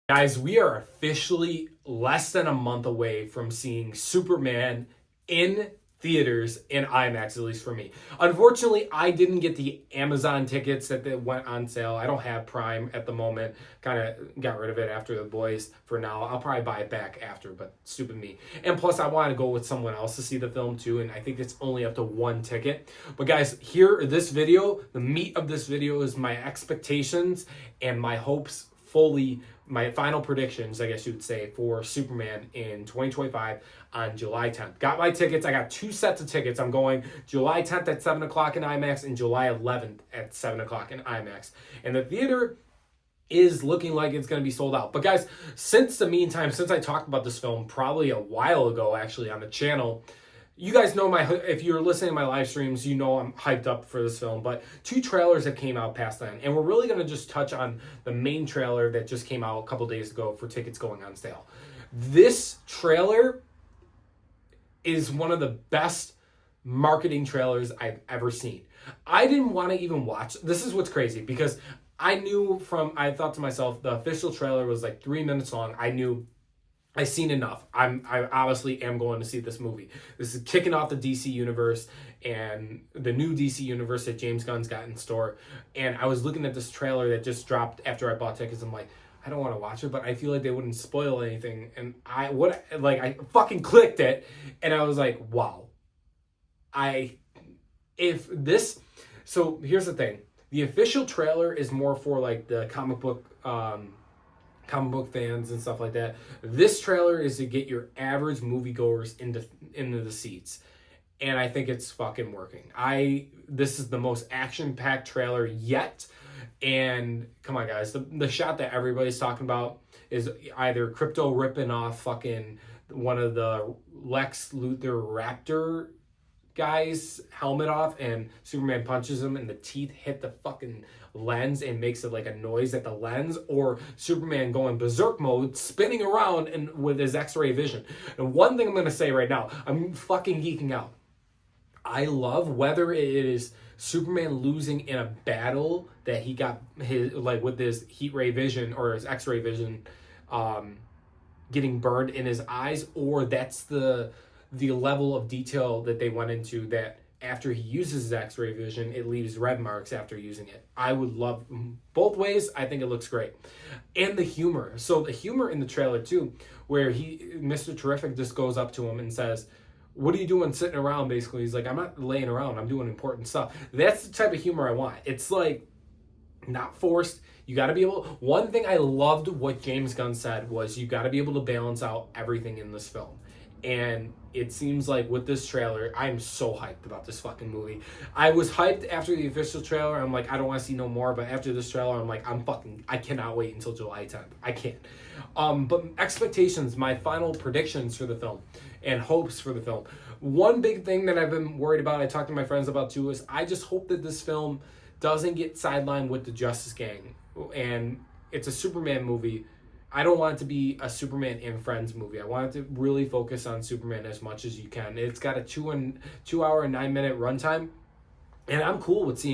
Guys, we are officially less than a month away from seeing Superman in theaters in IMAX, at least for me. Unfortunately, I didn't get the Amazon tickets that they went on sale. I don't have Prime at the moment. Kind of got rid of it after The Boys for now. I'll probably buy it back after, but stupid me. And plus, I want to go with someone else to see the film too, and I think it's only up to one ticket. But guys, this video, the meat of this video is my expectations and my hopes fully, my final predictions, I guess you would say, for Superman in 2025 on July 10th. Got my tickets. I got two sets of tickets. I'm going July 10th at 7 o'clock in IMAX and July 11th at 7 o'clock in IMAX. And the theater is looking like it's going to be sold out. But guys, since I talked about this film probably a while ago, actually, on the channel, you guys know if you're listening to my live streams, you know I'm hyped up for this film, but two trailers that came out past then. And we're really going to just touch on the main trailer that just came out a couple days ago for tickets going on sale. This trailer is one of the best marketing trailers I've ever seen. I didn't want to even watch. This is what's crazy, because I thought to myself, the official trailer was like 3 minutes long. I've seen enough. I obviously am going to see this movie. This is kicking off the DC universe and the new DC universe that James Gunn's got in store. And I was looking at this trailer that just dropped after I bought tickets. I'm like, I don't want to watch it, but I feel like they wouldn't spoil anything. And I fucking clicked it, and I was like, wow. So here's the thing. The official trailer is more for like the comic book fans and stuff like that. This trailer is to get your average moviegoers into the seats, and I think it's fucking working. This is the most action-packed trailer yet, and come on, guys, the shot that everybody's talking about is either Crypto ripping off fucking one of the Lex Luthor Raptor guy's helmet off, and Superman punches him and the teeth hit the fucking lens and makes it like a noise at the lens, or Superman going berserk mode, spinning around and with his X-ray vision. And one thing I'm going to say right now, I'm fucking geeking out. I love whether it is Superman losing in a battle that he got with his heat ray vision or his X-ray vision getting burned in his eyes, or that's the level of detail that they went into, that after he uses his X-ray vision, it leaves red marks after using it. I would love both ways. I think it looks great. And the humor. So the humor in the trailer too, where Mr. Terrific just goes up to him and says, what are you doing sitting around? Basically, he's like, I'm not laying around. I'm doing important stuff. That's the type of humor I want. It's like not forced. You got to be able. One thing I loved what James Gunn said was you got to be able to balance out everything in this film. And it seems like with this trailer, I'm so hyped about this fucking movie. I was hyped after the official trailer. I'm like, I don't want to see no more. But after this trailer, I'm like, I cannot wait until July 10th. I can't. But expectations, my final predictions for the film and hopes for the film. One big thing that I've been worried about, I talked to my friends about too, is I just hope that this film doesn't get sidelined with the Justice Gang. And it's a Superman movie. I don't want it to be a Superman and Friends movie. I want it to really focus on Superman as much as you can. It's got a 2 hour and 9 minute runtime. And I'm cool with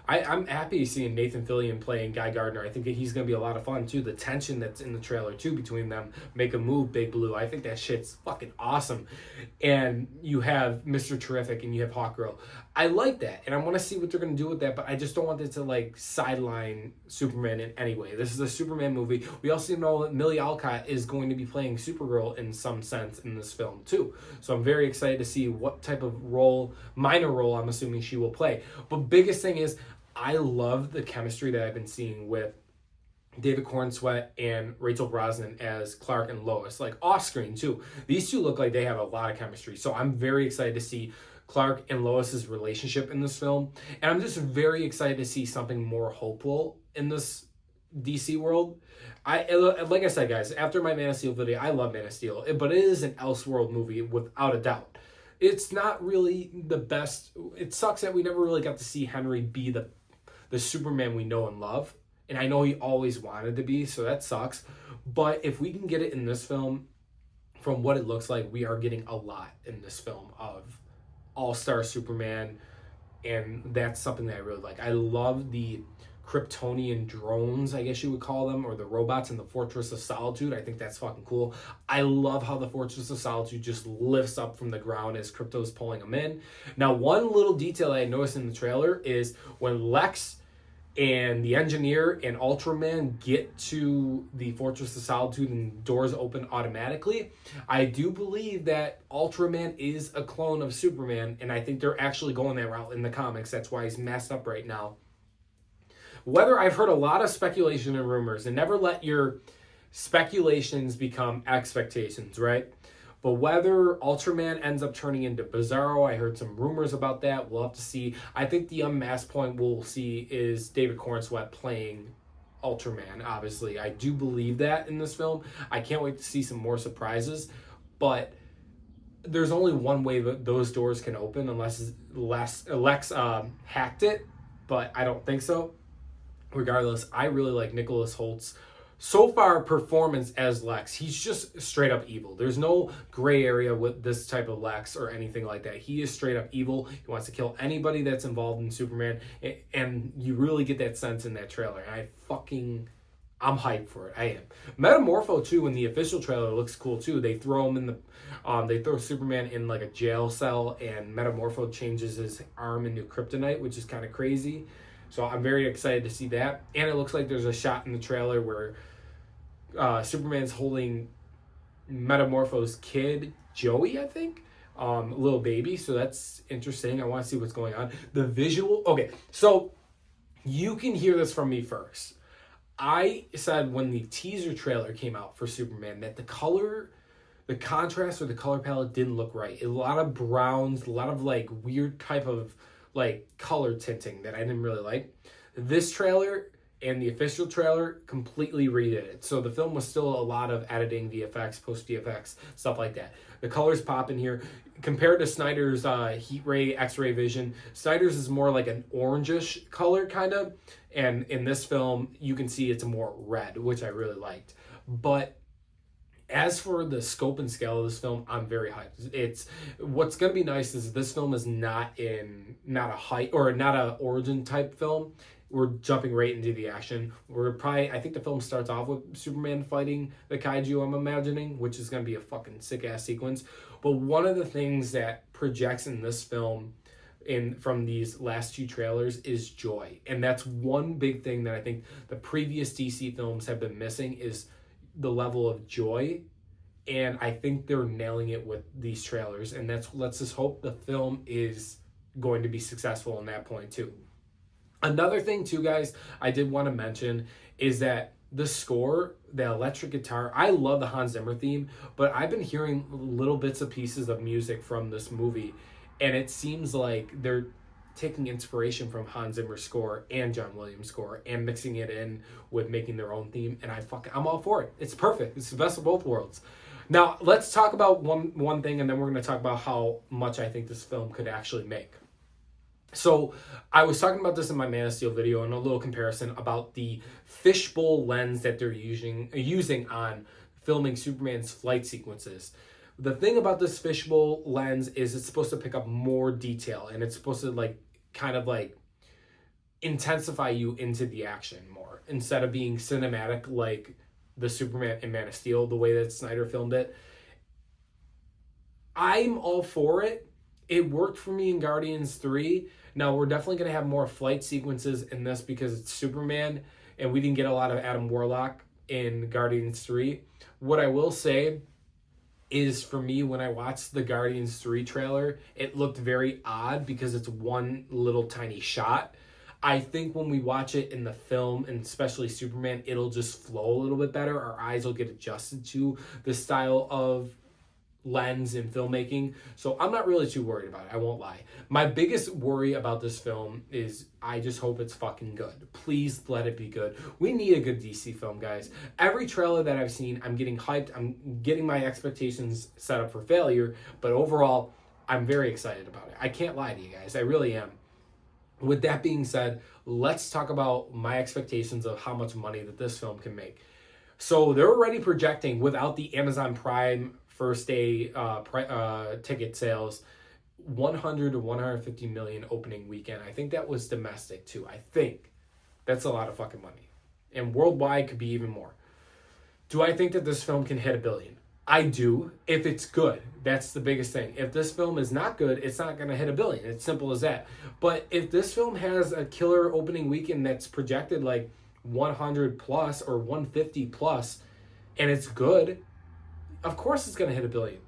I'm happy seeing Nathan Fillion playing Guy Gardner. I think that he's going to be a lot of fun, too. The tension that's in the trailer, too, between them make a move, Big Blue. I think that shit's fucking awesome. And you have Mr. Terrific and you have Hawkgirl. I like that, and I want to see what they're going to do with that, but I just don't want it to, like, sideline Superman in any way. This is a Superman movie. We also know that Millie Alcott is going to be playing Supergirl in some sense in this film, too. So I'm very excited to see what type of minor role, I'm assuming she will play. But biggest thing is, I love the chemistry that I've been seeing with David Corenswet and Rachel Brosnahan as Clark and Lois, like off screen too. These two look like they have a lot of chemistry. So I'm very excited to see Clark and Lois's relationship in this film. And I'm just very excited to see something more hopeful in this DC world. Like I said, guys, after my Man of Steel video, I love Man of Steel, but it is an Elseworld movie without a doubt. It's not really the best. It sucks that we never really got to see Henry be the Superman we know and love. And I know he always wanted to be, so that sucks. But if we can get it in this film, from what it looks like, we are getting a lot in this film of all-star Superman. And that's something that I really like. I love the Kryptonian drones, I guess you would call them, or the robots in the Fortress of Solitude. I think that's fucking cool. I love how the Fortress of Solitude just lifts up from the ground as Krypto's pulling them in. Now, one little detail I noticed in the trailer is when Lex and the Engineer and Ultraman get to the Fortress of Solitude and doors open automatically, I do believe that Ultraman is a clone of Superman, and I think they're actually going that route in the comics. That's why he's messed up right now. Whether I've heard a lot of speculation and rumors, and never let your speculations become expectations, right? But whether Ultraman ends up turning into Bizarro, I heard some rumors about that. We'll have to see. I think the unmasked point we'll see is David Corenswet playing Ultraman, obviously. I do believe that in this film. I can't wait to see some more surprises. But there's only one way that those doors can open unless Lex hacked it. But I don't think so. Regardless, I really like Nicholas Holt's so far performance as Lex. He's just straight up evil. There's no gray area with this type of Lex or anything like that. He is straight up evil. He wants to kill anybody that's involved in Superman, and you really get that sense in that trailer. And I'm hyped for it. I am. Metamorpho too in the official trailer looks cool too. They throw him in the they throw Superman in like a jail cell, and Metamorpho changes his arm into kryptonite, which is kind of crazy. So I'm very excited to see that. And it looks like there's a shot in the trailer where Superman's holding Metamorpho's kid, Joey, I think, little baby. So that's interesting. I want to see what's going on. The visual. Okay, so you can hear this from me first. I said when the teaser trailer came out for Superman that the contrast or the color palette didn't look right. A lot of browns, a lot of like weird type of like color tinting that I didn't really like. This trailer and the official trailer completely redid it. So the film was still a lot of editing, VFX, post VFX, stuff like that. The colors pop in here. Compared to Snyder's Heat Ray, X-Ray Vision, Snyder's is more like an orangish color kind of. And in this film, you can see it's more red, which I really liked. But as for the scope and scale of this film, I'm very hyped. What's going to be nice is this film is not a height or not a origin type film. We're jumping right into the action. I think the film starts off with Superman fighting the kaiju, I'm imagining, which is going to be a fucking sick ass sequence. But one of the things that projects in this film from these last two trailers is joy. And that's one big thing that I think the previous DC films have been missing is the level of joy, and I think they're nailing it with these trailers, and let's just hope the film is going to be successful in that point too. Another thing too, guys, I did want to mention is that the score, the electric guitar, I love the Hans Zimmer theme, but I've been hearing little bits and pieces of music from this movie, and it seems like they're taking inspiration from Hans Zimmer's score and John Williams' score and mixing it in with making their own theme, and I'm all for it. It's perfect. It's the best of both worlds. Now, let's talk about one thing, and then we're going to talk about how much I think this film could actually make. So, I was talking about this in my Man of Steel video and a little comparison about the fishbowl lens that they're using on filming Superman's flight sequences. The thing about this fishbowl lens is it's supposed to pick up more detail, and it's supposed to kind of intensify you into the action more instead of being cinematic like the Superman and Man of Steel, the way that Snyder filmed it. I'm all for it. It worked for me in Guardians 3. Now, we're definitely going to have more flight sequences in this because it's Superman, and we didn't get a lot of Adam Warlock in Guardians 3. What I will say is, for me, when I watched the Guardians 3 trailer, it looked very odd because it's one little tiny shot. I think when we watch it in the film, and especially Superman, it'll just flow a little bit better. Our eyes will get adjusted to the style of lens and filmmaking. So I'm not really too worried about it. I won't lie. My biggest worry about this film is I just hope it's fucking good. Please let it be good. We need a good DC film, guys. Every trailer that I've seen, I'm getting hyped. I'm getting my expectations set up for failure. But overall, I'm very excited about it. I can't lie to you guys. I really am. With that being said, let's talk about my expectations of how much money that this film can make. So they're already projecting, without the Amazon Prime first day ticket sales, 100 to 150 million opening weekend. I think that was domestic too. I think. That's a lot of fucking money. And worldwide could be even more. Do I think that this film can hit $1 billion? I do, if it's good. That's the biggest thing. If this film is not good, it's not going to hit $1 billion. It's simple as that. But if this film has a killer opening weekend that's projected like 100 plus or 150 plus, and it's good, of course it's going to hit $1 billion.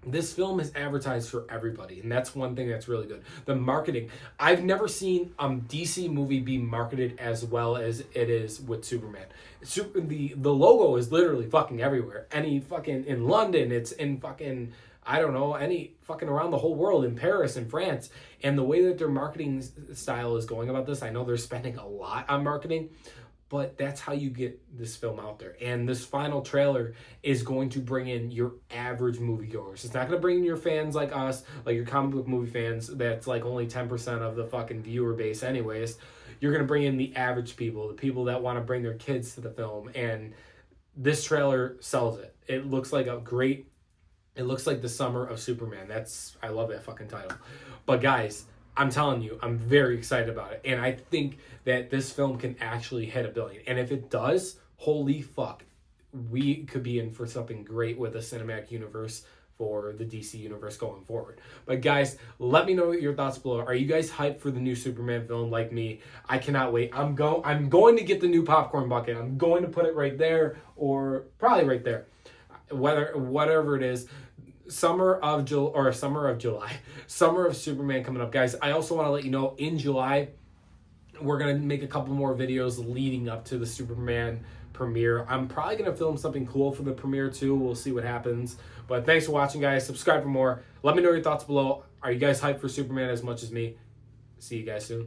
This film is advertised for everybody, and that's one thing that's really good. The marketing. I've never seen a DC movie be marketed as well as it is with Superman. The logo is literally fucking everywhere. Any fucking in London, it's in fucking, I don't know, any fucking around the whole world, in Paris and France. And the way that their marketing style is going about this, I know they're spending a lot on marketing, but that's how you get this film out there. And this final trailer is going to bring in your average moviegoers. It's not going to bring in your fans like us, like your comic book movie fans. That's like only 10% of the fucking viewer base anyways. You're going to bring in the average people, the people that want to bring their kids to the film. And this trailer sells it. It looks like it looks like the summer of Superman. I love that fucking title. But guys, I'm telling you, I'm very excited about it. And I think that this film can actually hit $1 billion. And if it does, holy fuck, we could be in for something great with the cinematic universe for the DC universe going forward. But guys, let me know your thoughts below. Are you guys hyped for the new Superman film like me? I cannot wait. I'm going to get the new popcorn bucket. I'm going to put it right there, or probably right there. Whatever it is. Summer of Superman coming up, guys. I also want to let you know, in July, we're going to make a couple more videos leading up to the Superman premiere. I'm probably going to film something cool for the premiere too. We'll see what happens. But thanks for watching, guys. Subscribe for more. Let me know your thoughts below. Are you guys hyped for Superman as much as me? See you guys soon.